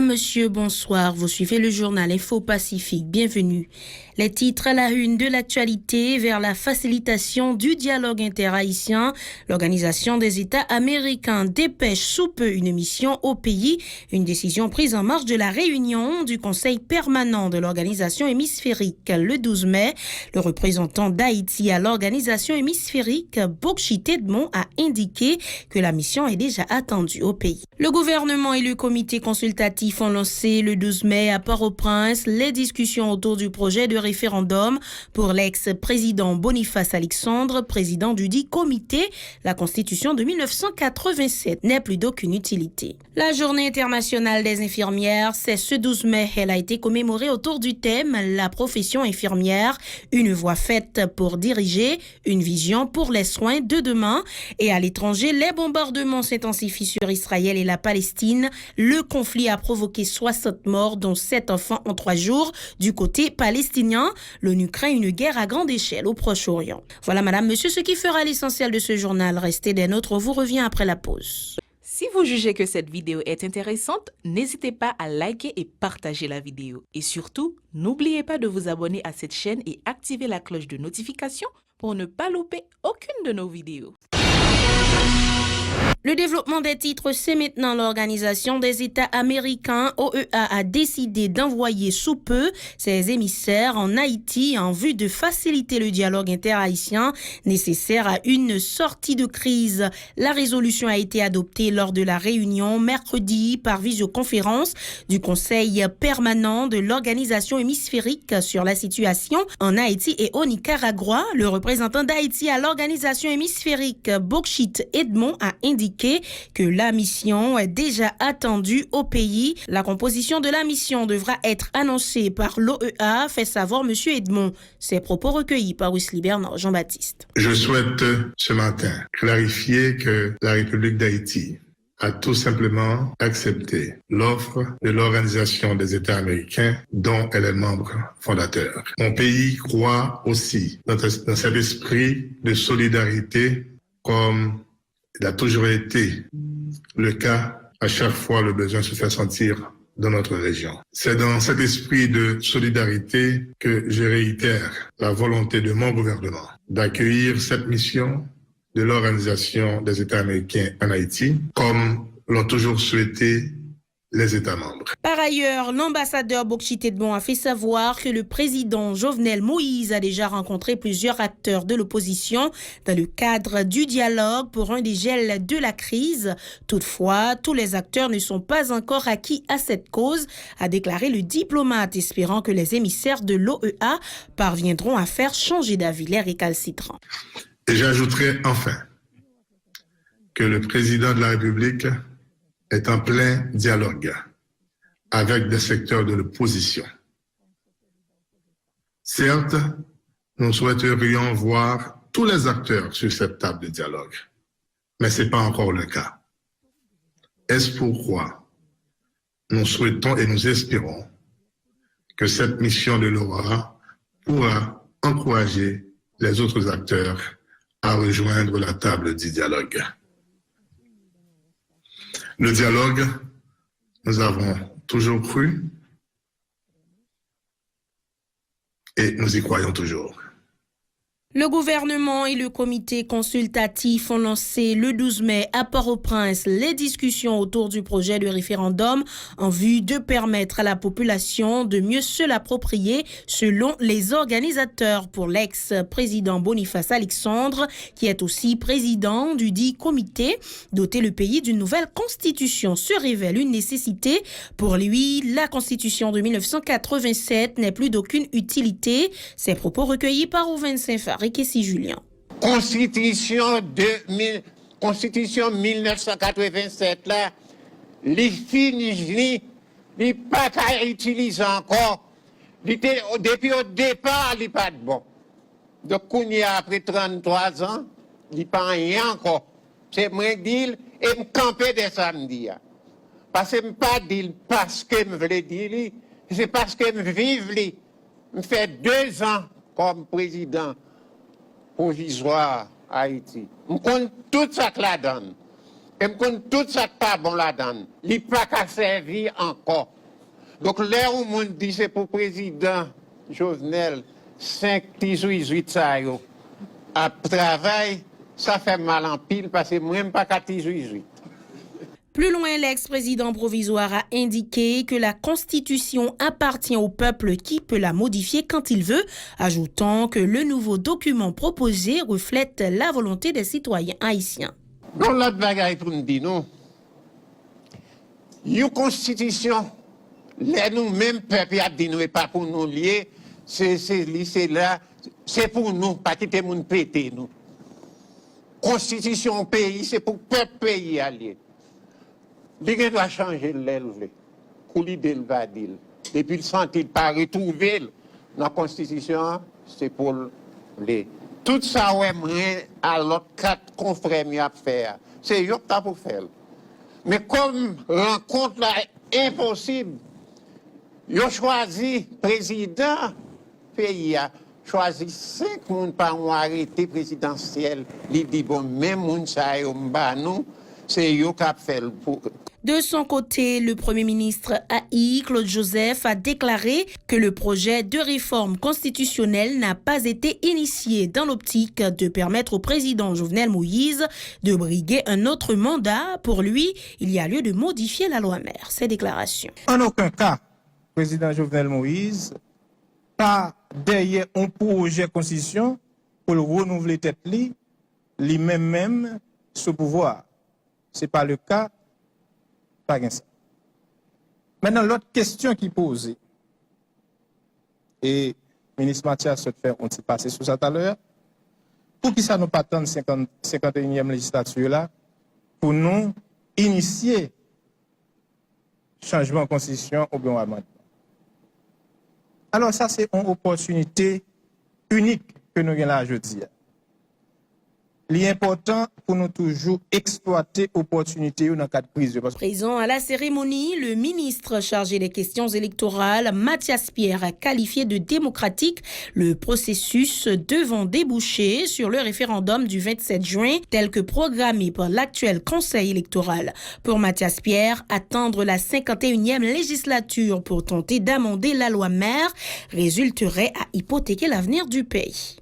Madame, Monsieur, bonsoir. Vous suivez le journal Info Pacifique. Bienvenue. Les titres à la une de l'actualité vers la facilitation du dialogue interhaïtien. L'Organisation des États américains dépêche sous peu une mission au pays. Une décision prise en marge de la réunion du Conseil permanent de l'Organisation hémisphérique le 12 mai. Le représentant d'Haïti à l'Organisation hémisphérique, Bokchit Edmond, a indiqué que la mission est déjà attendue au pays. Le gouvernement et le comité consultatif ont lancé le 12 mai à Port-au-Prince les discussions autour du projet de référendum pour l'ex-président Boniface Alexandre, président du dit comité. La Constitution de 1987 n'est plus d'aucune utilité. La Journée internationale des infirmières, c'est ce 12 mai. Elle a été commémorée autour du thème « La profession infirmière, une voie faite pour diriger, une vision pour les soins de demain ». Et à l'étranger, les bombardements s'intensifient sur Israël et la Palestine. Le conflit a provoqué 60 morts, dont 7 enfants en 3 jours. Du côté palestinien, l'ONU craint une guerre à grande échelle au Proche-Orient. Voilà, madame, monsieur, ce qui fera l'essentiel de ce journal. Restez des nôtres, on vous revient après la pause. Si vous jugez que cette vidéo est intéressante, n'hésitez pas à liker et partager la vidéo. Et surtout, n'oubliez pas de vous abonner à cette chaîne et activer la cloche de notification pour ne pas louper aucune de nos vidéos. Le développement des titres, c'est maintenant. L'Organisation des États américains, OEA, a décidé d'envoyer sous peu ses émissaires en Haïti en vue de faciliter le dialogue interhaïtien nécessaire à une sortie de crise. La résolution a été adoptée lors de la réunion mercredi par visioconférence du Conseil permanent de l'Organisation hémisphérique sur la situation en Haïti et au Nicaragua. Le représentant d'Haïti à l'Organisation hémisphérique, Bokchit Edmond, a indiqué que la mission est déjà attendue au pays. La composition de la mission devra être annoncée par l'OEA, fait savoir M. Edmond. Ces propos recueillis par Wesley Bernard Jean-Baptiste. Je souhaite ce matin clarifier que la République d'Haïti a tout simplement accepté l'offre de l'Organisation des États américains dont elle est membre fondateur. Mon pays croit aussi dans cet esprit de solidarité comme il a toujours été le cas à chaque fois le besoin se fait sentir dans notre région. C'est dans cet esprit de solidarité que je réitère la volonté de mon gouvernement d'accueillir cette mission de l'Organisation des États américains en Haïti, comme l'ont toujours souhaité les États membres. Par ailleurs, l'ambassadeur Bokchit Edmond a fait savoir que le président Jovenel Moïse a déjà rencontré plusieurs acteurs de l'opposition dans le cadre du dialogue pour un dégel de la crise. Toutefois, tous les acteurs ne sont pas encore acquis à cette cause, a déclaré le diplomate, espérant que les émissaires de l'OEA parviendront à faire changer d'avis les récalcitrants. Et j'ajouterai enfin que le président de la République est en plein dialogue avec des secteurs de l'opposition. Certes, nous souhaiterions voir tous les acteurs sur cette table de dialogue, mais ce n'est pas encore le cas. Est-ce pourquoi nous souhaitons et nous espérons que cette mission de l'OEA pourra encourager les autres acteurs à rejoindre la table du dialogue. Le dialogue, nous avons toujours cru et nous y croyons toujours. Le gouvernement et le comité consultatif ont lancé le 12 mai à Port-au-Prince les discussions autour du projet de référendum en vue de permettre à la population de mieux se l'approprier selon les organisateurs. Pour l'ex-président Boniface Alexandre, qui est aussi président du dit comité, doter le pays d'une nouvelle constitution se révèle une nécessité. Pour lui, la constitution de 1987 n'est plus d'aucune utilité. Ces propos recueillis par Ouven Saint-Far. Julien. Constitution 1987 là, les fini, les pas qu'à utiliser encore. Depuis au départ, il pas de bon. Donc, après 33 ans, il n'y a pas rien encore. C'est moi dire et me camper des samedis. Parce que je ne pas dire parce que je veux dire, c'est parce que je vive. Je fais 2 ans comme président provisoire Haïti. Je compte tout ça que la donne. Et tout ça pas bon là-dedans. Il n'est pas qu'à servir encore. Donc, là où on dit c'est pour le président Jovenel, 5-18 ça yo, à travail, ça fait mal en pile parce que même pas qu'à 18. Plus loin, l'ex-président provisoire a indiqué que la Constitution appartient au peuple qui peut la modifier quand il veut, ajoutant que le nouveau document proposé reflète la volonté des citoyens haïtiens. Dans l'autre bagaille pour nous dire, non, une constitution, les nous-mêmes, peuple, a dit, nous, et pas pour nous lier, c'est là, c'est pour nous, pas quitter mon pété, nous. Constitution pays, c'est pour peuple pays aller. Il doit changer l'élève, coulider le vadil. Depuis le sentir pas retrouver dans la constitution, c'est pour les. Tout ça, ouais, à l'autre quatre confrères à faire. C'est eux qui pour faire. Mais comme rencontre là impossible, ils ont choisi président pays a choisi 5 personnes par un arrêté présidentiel. Il dit bon, même moun ça nous, c'est eux qui fait pour. De son côté, le Premier ministre AI, Claude Joseph, a déclaré que le projet de réforme constitutionnelle n'a pas été initié dans l'optique de permettre au président Jovenel Moïse de briguer un autre mandat. Pour lui, il y a lieu de modifier la loi mère. Ces déclarations. En aucun cas, président Jovenel Moïse, pas derrière un projet de constitution pour le renouveler tête lui-même ce pouvoir. Ce n'est pas le cas. Pas ça. Maintenant, l'autre question qui pose, et le ministre Mathias se fait, on s'est passé sur ça tout à l'heure, pour qui ça nous pas attendre 51e législature là, pour nous initier changement de constitution au bon amendement. Alors ça, c'est une opportunité unique que nous avons là aujourd'hui. L'important pour nous toujours exploiter l'opportunité dans le cadre de crise. Présent à la cérémonie, le ministre chargé des questions électorales, Mathias Pierre, a qualifié de démocratique le processus devant déboucher sur le référendum du 27 juin, tel que programmé par l'actuel Conseil électoral. Pour Mathias Pierre, attendre la 51e législature pour tenter d'amender la loi mère résulterait à hypothéquer l'avenir du pays.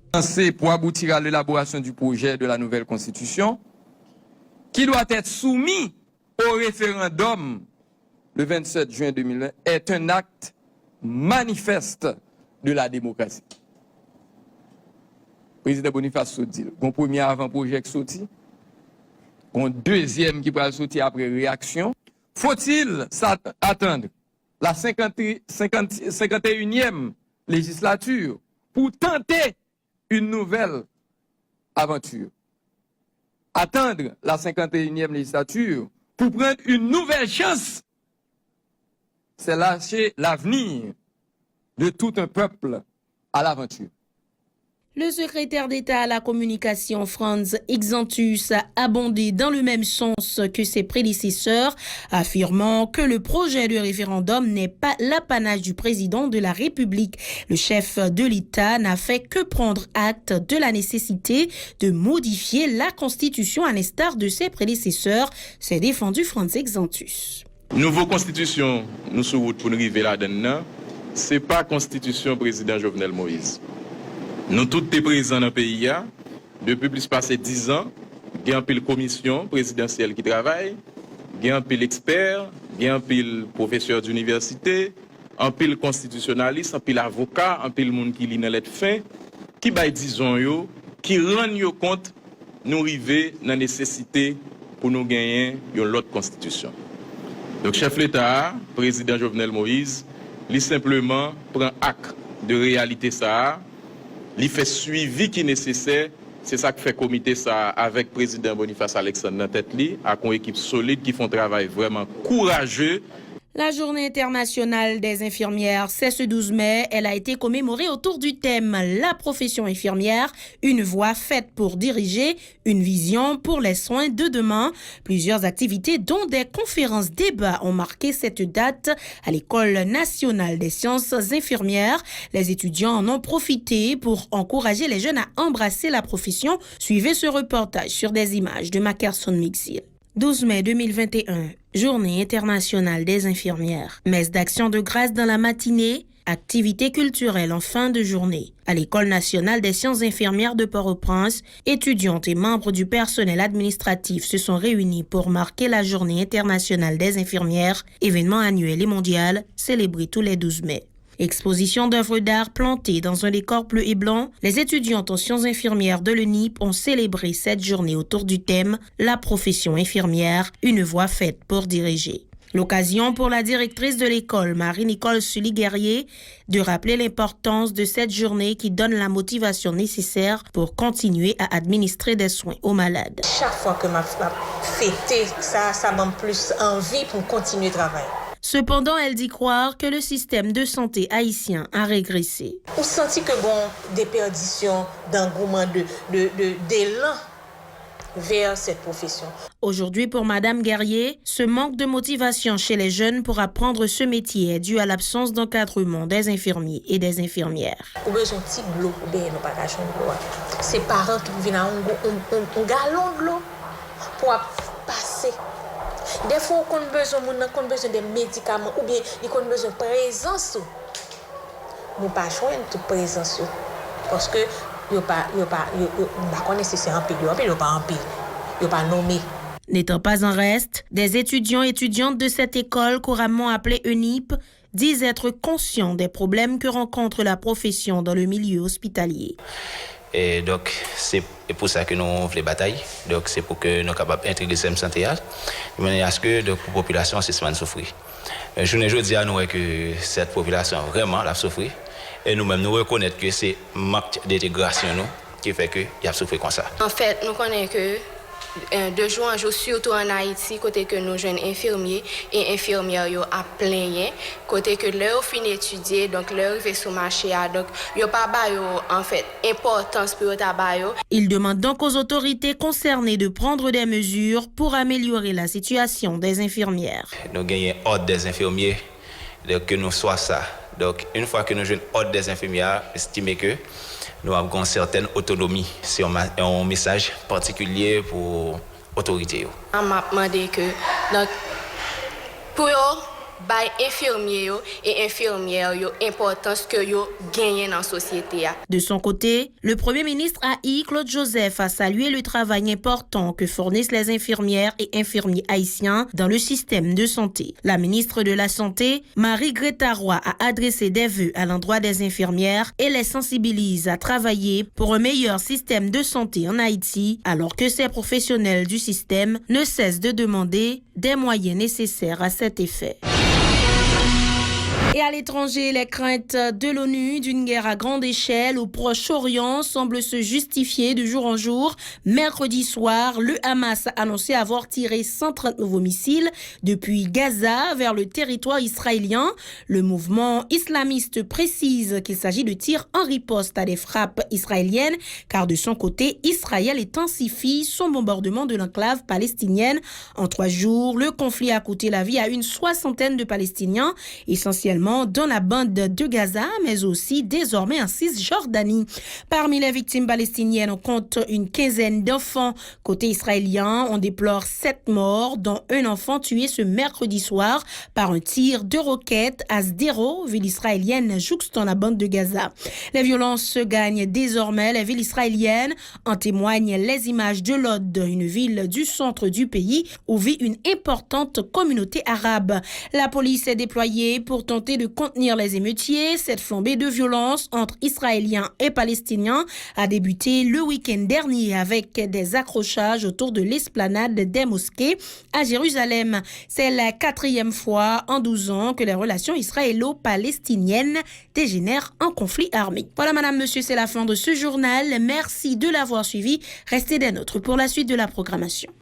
Pour aboutir à l'élaboration du projet de la nouvelle constitution qui doit être soumis au référendum le 27 juin 2020 est un acte manifeste de la démocratie. Président Boniface Sotil, mon premier avant-projet qui sorti, mon deuxième qui va sortir après réaction. Faut-il attendre la 51e législature pour tenter une nouvelle aventure? Attendre la 51e législature pour prendre une nouvelle chance, c'est lâcher l'avenir de tout un peuple à l'aventure. Le secrétaire d'État à la communication, Franz Exantus, a abondé dans le même sens que ses prédécesseurs, affirmant que le projet de référendum n'est pas l'apanage du président de la République. Le chef de l'État n'a fait que prendre acte de la nécessité de modifier la Constitution à l'instar de ses prédécesseurs, s'est défendu Franz Exantus. Nouveau Constitution, nous sur route pour nous arriver là-dedans, c'est pas Constitution président Jovenel Moïse. Nous tous sommes présents dans le pays, depuis plus de 10 ans, il y a un pile commission présidentielle qui travaille, il y a un pile expert, il y a un pile professeur d'université, un pile constitutionnaliste, un pile avocat, un pile monde qui lit dans lettre fin, qui disons yo, qui rend compte nous arriver dans la nécessité pour nous gagner une autre constitution. Donc chef l'État, président Jovenel Moïse, lui simplement prend acte de réalité ça. Il fait suivi qui est nécessaire. C'est ça que fait comité ça avec le président Boniface Alexandre dans tête li, avec une équipe solide qui font un travail vraiment courageux. La journée internationale des infirmières, c'est ce 12 mai. Elle a été commémorée autour du thème « La profession infirmière, une voie faite pour diriger, une vision pour les soins de demain ». Plusieurs activités, dont des conférences-débats, ont marqué cette date à l'École nationale des sciences infirmières. Les étudiants en ont profité pour encourager les jeunes à embrasser la profession. Suivez ce reportage sur des images de Mackerson Mixil. 12 mai 2021, Journée internationale des infirmières. Messe d'action de grâce dans la matinée, activités culturelles en fin de journée. À l'École nationale des sciences infirmières de Port-au-Prince, étudiantes et membres du personnel administratif se sont réunis pour marquer la Journée internationale des infirmières, événement annuel et mondial célébré tous les 12 mai. Exposition d'œuvres d'art plantées dans un décor bleu et blanc, les étudiantes en sciences infirmières de l'UNIP ont célébré cette journée autour du thème « La profession infirmière, une voie faite pour diriger ». L'occasion pour la directrice de l'école, Marie-Nicole Sully-Guerrier, de rappeler l'importance de cette journée qui donne la motivation nécessaire pour continuer à administrer des soins aux malades. Chaque fois que ma fêté, ça m'a plus envie pour continuer de travailler. Cependant, elle dit croire que le système de santé haïtien a régressé. On sentit que des perditions d'engouement, d'élan vers cette profession. Aujourd'hui, pour Madame Guerrier, ce manque de motivation chez les jeunes pour apprendre ce métier est dû à l'absence d'encadrement des infirmiers et des infirmières. On a besoin de petit de l'eau, ou bien nous pas de l'eau. C'est parents qui viennent à un galon de l'eau pour passer. Des fois, on a besoin de médicaments ou bien on a besoin de présence. Nous pas choisir toute présence parce que yo pas connaissez c'est un pays, yo pas nommé. N'étant pas en reste, des étudiants et étudiantes de cette école couramment appelée UNIP disent être conscients des problèmes que rencontre la profession dans le milieu hospitalier. Et donc, c'est pour ça que nous voulons batailler. Donc, c'est pour que nous soyons capables d'intégrer le système santé, de manière à ce que la population cesse de souffrir. Je ne dis à nous que cette population vraiment la souffrir. Et nous-mêmes, nous reconnaissons que c'est le manque d'intégration qui fait qu'il y a souffert comme ça. En fait, nous connaissons que de jour en jour, surtout en Haïti, côté que nos jeunes infirmiers et infirmières yo à plein, côté que leur fin étudier, donc leur arrivé sur le marché, donc yo pas ba yo en fait importance pour ta yo. Il demande donc aux autorités concernées de prendre des mesures pour améliorer la situation des infirmières. Nous gagnons ordre des infirmiers, donc que nous soit ça. Donc une fois que nous jeunes ordre des infirmières, estimez que nous avons une certaine autonomie. C'est un message particulier pour l'autorité. On m'a demandé que donc, pour les infirmiers et infirmières, l'importance que vous gagnez dans la société. De son côté, le Premier ministre AI, Claude Joseph, a salué le travail important que fournissent les infirmières et infirmiers haïtiens dans le système de santé. La ministre de la Santé, Marie-Greta Roy, a adressé des vœux à l'endroit des infirmières et les sensibilise à travailler pour un meilleur système de santé en Haïti, alors que ces professionnels du système ne cessent de demander des moyens nécessaires à cet effet. Et à l'étranger, les craintes de l'ONU d'une guerre à grande échelle au Proche-Orient semblent se justifier de jour en jour. Mercredi soir, le Hamas a annoncé avoir tiré 130 nouveaux missiles depuis Gaza vers le territoire israélien. Le mouvement islamiste précise qu'il s'agit de tirs en riposte à des frappes israéliennes, car de son côté, Israël intensifie son bombardement de l'enclave palestinienne. En 3 jours, le conflit a coûté la vie à une 60aine de Palestiniens, essentiellement dans la bande de Gaza, mais aussi désormais en Cisjordanie. Parmi les victimes palestiniennes, on compte une 15aine d'enfants. Côté israélien, on déplore 7 morts, dont un enfant tué ce mercredi soir par un tir de roquette à Sderot, ville israélienne jouxtant la bande de Gaza. Les violences gagnent désormais les villes israéliennes. En témoignent les images de Lod, une ville du centre du pays où vit une importante communauté arabe. La police est déployée pour tenter de contenir les émeutiers. Cette flambée de violence entre Israéliens et Palestiniens a débuté le week-end dernier avec des accrochages autour de l'esplanade des mosquées à Jérusalem. C'est la 4e fois en 12 ans que les relations israélo-palestiniennes dégénèrent en conflit armé. Voilà, madame, monsieur, c'est la fin de ce journal. Merci de l'avoir suivi. Restez des nôtres pour la suite de la programmation.